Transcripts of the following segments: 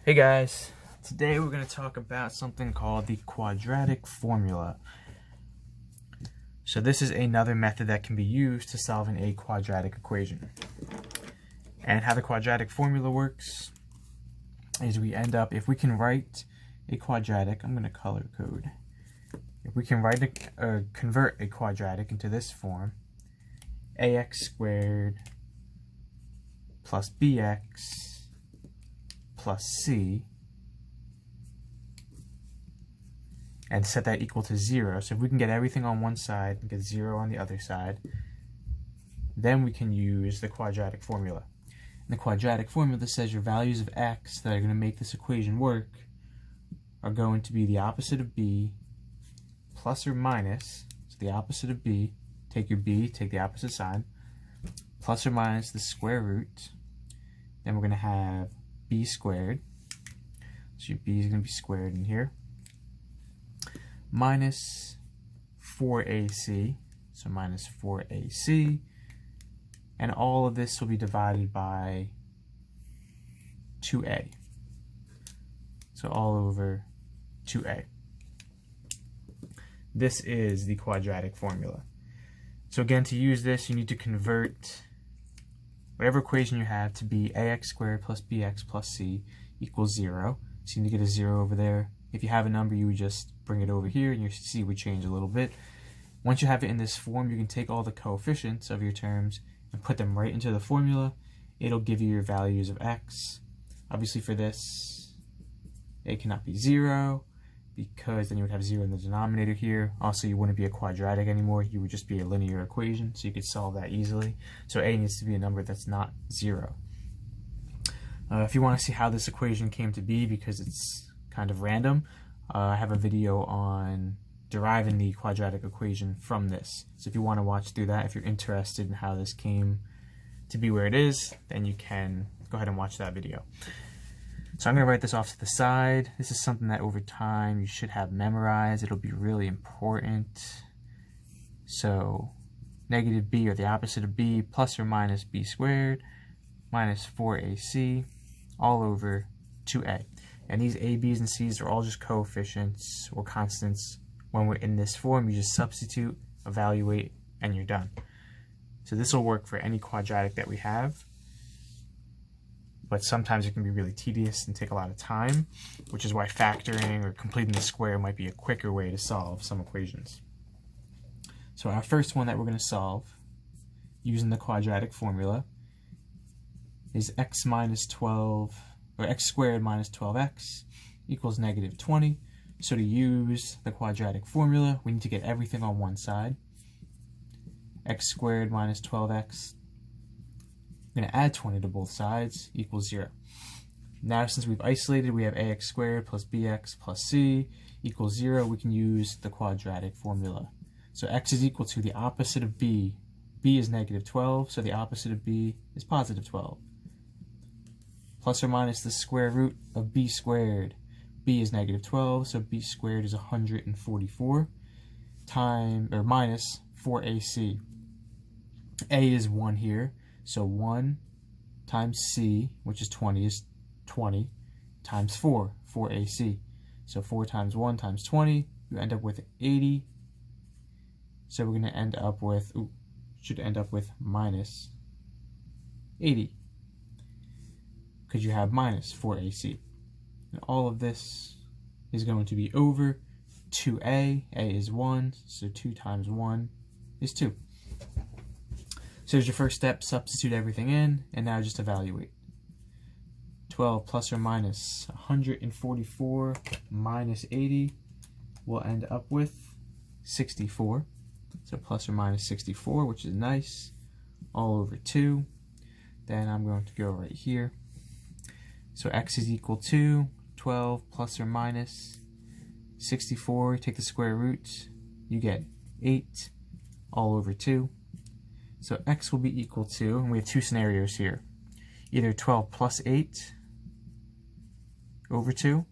Hey guys, today we're going to talk about something called the quadratic formula. So this is another method that can be used to solving a quadratic equation. And how the quadratic formula works is we end up, if we can write a quadratic, I'm going to color code. If we can convert a quadratic into this form, ax squared plus bx plus c, and set that equal to 0. So if we can get everything on one side and get 0 on the other side, then we can use the quadratic formula. And the quadratic formula says your values of x that are going to make this equation work are going to be the opposite of b plus or minus, so the opposite of b, take your b, take the opposite side, plus or minus the square root. Then we're going to have b squared, so your b is going to be squared in here, minus 4ac, so minus 4ac, and all of this will be divided by 2a, so all over 2a. This is the quadratic formula. So again, to use this, you need to convert whatever equation you have to be ax squared plus bx plus c equals 0. So you need to get a 0 over there. If you have a number, you would just bring it over here and your c would change a little bit. Once you have it in this form, you can take all the coefficients of your terms and put them right into the formula. It'll give you your values of x. Obviously for this, a cannot be 0, because then you would have 0 in the denominator here. Also, you wouldn't be a quadratic anymore. You would just be a linear equation, so you could solve that easily. So a needs to be a number that's not 0. If you want to see how this equation came to be, because it's kind of random, I have a video on deriving the quadratic equation from this. So if you want to watch through that, if you're interested in how this came to be where it is, then you can go ahead and watch that video. So I'm going to write this off to the side. This is something that over time you should have memorized. It'll be really important. So negative b, or the opposite of b, plus or minus b squared minus 4ac all over 2a. And these a, b's, and c's are all just coefficients or constants. When we're in this form, you just substitute, evaluate, and you're done. So this will work for any quadratic that we have. But sometimes it can be really tedious and take a lot of time, which is why factoring or completing the square might be a quicker way to solve some equations. So our first one that we're going to solve using the quadratic formula is x minus 12, or x squared minus 12x equals negative 20. So to use the quadratic formula, we need to get everything on one side. X squared minus 12x, I'm going to add 20 to both sides, equals 0. Now since we've isolated, we have ax squared plus bx plus c equals 0. We can use the quadratic formula. So x is equal to the opposite of b. b is negative 12, so the opposite of b is positive 12. Plus or minus the square root of b squared. b is negative 12, so b squared is 144, minus 4ac. a is 1 here. So 1 times c, which is 20, is 20, times 4ac. So 4 times 1 times 20, you end up with 80. So we're going to end up with, should end up with minus 80, because you have minus 4ac. And all of this is going to be over 2a. a is 1, so 2 times 1 is 2. So here's your first step, substitute everything in, and now just evaluate. 12 plus or minus 144 minus 80 will end up with 64. So plus or minus 64, which is nice, all over 2. Then I'm going to go right here. So x is equal to 12 plus or minus 64. Take the square root, you get 8 all over 2. So x will be equal to, and we have two scenarios here, either 12 plus 8 over 2,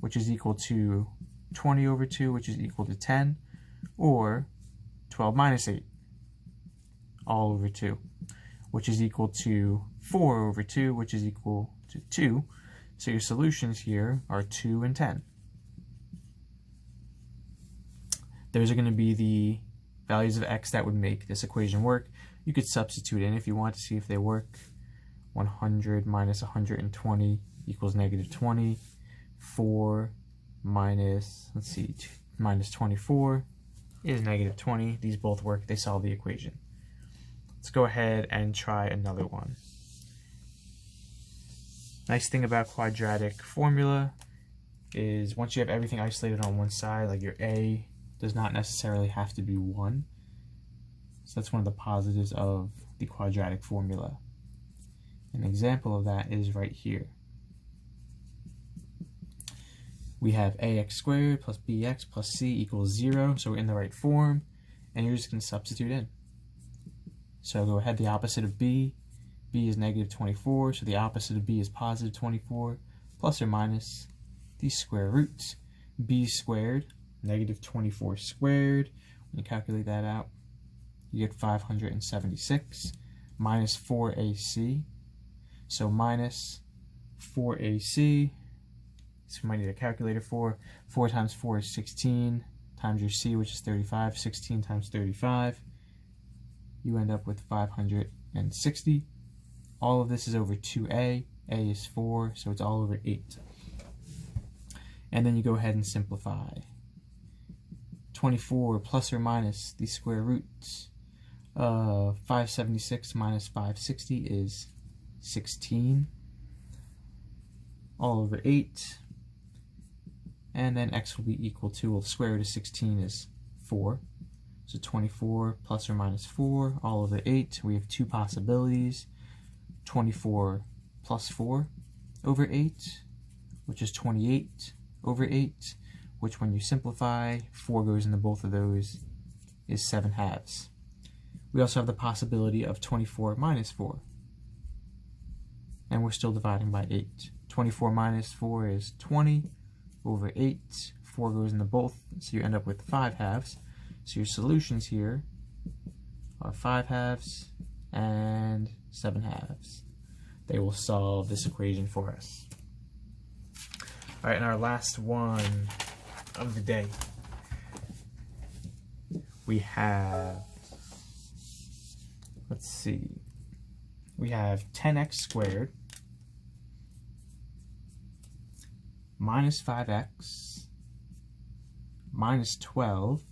which is equal to 20 over 2, which is equal to 10, or 12 minus 8, all over 2, which is equal to 4 over 2, which is equal to 2. So your solutions here are 2 and 10. Those are going to be the values of x that would make this equation work. You could substitute in if you want to see if they work. 100 minus 120 equals negative 20. 4 minus, let's see, minus 24 is negative 20. These both work. They solve the equation. Let's go ahead and try another one. Nice thing about quadratic formula is once you have everything isolated on one side, like your a does not necessarily have to be 1. So that's one of the positives of the quadratic formula. An example of that is right here. We have ax squared plus bx plus c equals 0, so we're in the right form, and you're just going to substitute in. So go ahead, the opposite of b is negative 24, so the opposite of b is positive 24, plus or minus the square roots. B squared, negative 24 squared, when you calculate that out, you get 576, minus 4ac, so minus 4ac, so we might need a calculator for, 4 times 4 is 16, times your c, which is 35, 16 times 35, you end up with 560. All of this is over 2a, a is 4, so it's all over 8. And then you go ahead and simplify. 24 plus or minus the square roots of 576 minus 560 is 16, all over 8. And then x will be equal to, well, the square root of 16 is 4. So 24 plus or minus 4, all over 8. We have two possibilities. 24 plus 4 over 8, which is 28 over 8, which when you simplify, 4 goes into both of those, is 7/2. We also have the possibility of 24 minus 4. And we're still dividing by 8. 24 minus 4 is 20 over 8. 4 goes into both, so you end up with 5/2. So your solutions here are 5/2 and 7/2. They will solve this equation for us. All right, and our last one of the day, we have, let's see, we have 10x squared minus 5x minus 12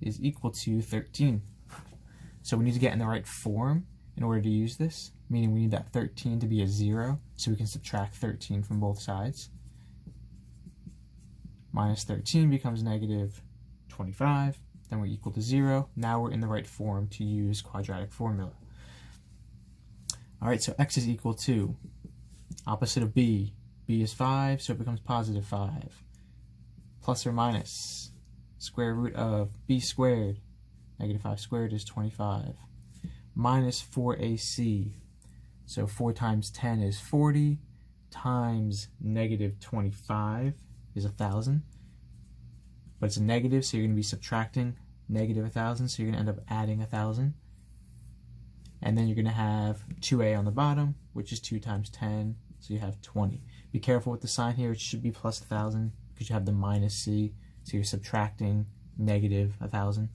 is equal to 13. So we need to get in the right form in order to use this, meaning we need that 13 to be a 0, so we can subtract 13 from both sides. Minus 13 becomes negative 25, then we're equal to 0. Now we're in the right form to use quadratic formula. Alright, so x is equal to, opposite of b is 5, so it becomes positive 5, plus or minus square root of b squared, negative 5 squared is 25, minus 4ac, so 4 times 10 is 40, times negative 25 is 1,000, but it's a negative, so you're going to be subtracting negative 1,000, so you're going to end up adding 1,000, and then you're going to have 2a on the bottom, which is 2 times 10, so you have 20. Be careful with the sign here, it should be plus 1,000, because you have the minus c, so you're subtracting negative 1,000.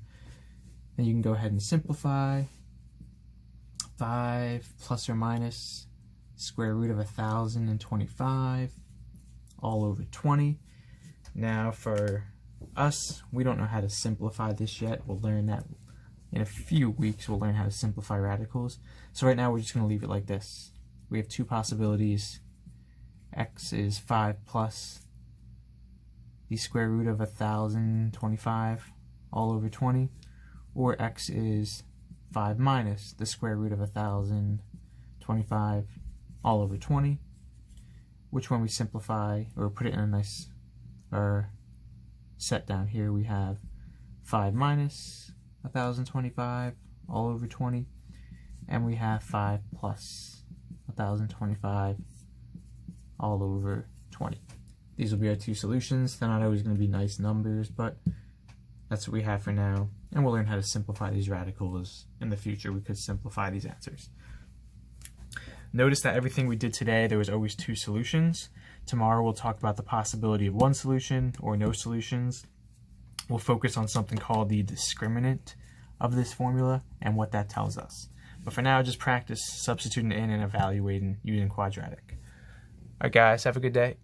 Then you can go ahead and simplify. 5 plus or minus square root of 1,025 all over 20. Now for us, we don't know how to simplify this yet. We'll learn that in a few weeks. We'll learn how to simplify radicals. So right now we're just going to leave it like this. We have two possibilities. X is 5 plus the square root of 1,025 all over 20, or x is 5 minus the square root of 1,025 all over 20. Which one we simplify, or put it in a nice, or set down here, we have 5 minus 1,025 all over 20, and we have 5 plus 1,025 all over 20. These will be our two solutions. They're not always going to be nice numbers, but that's what we have for now. And we'll learn how to simplify these radicals in the future. We could simplify these answers. Notice that everything we did today, there was always two solutions. Tomorrow we'll talk about the possibility of one solution or no solutions. We'll focus on something called the discriminant of this formula and what that tells us. But for now, just practice substituting in and evaluating using quadratic. All right, guys, have a good day.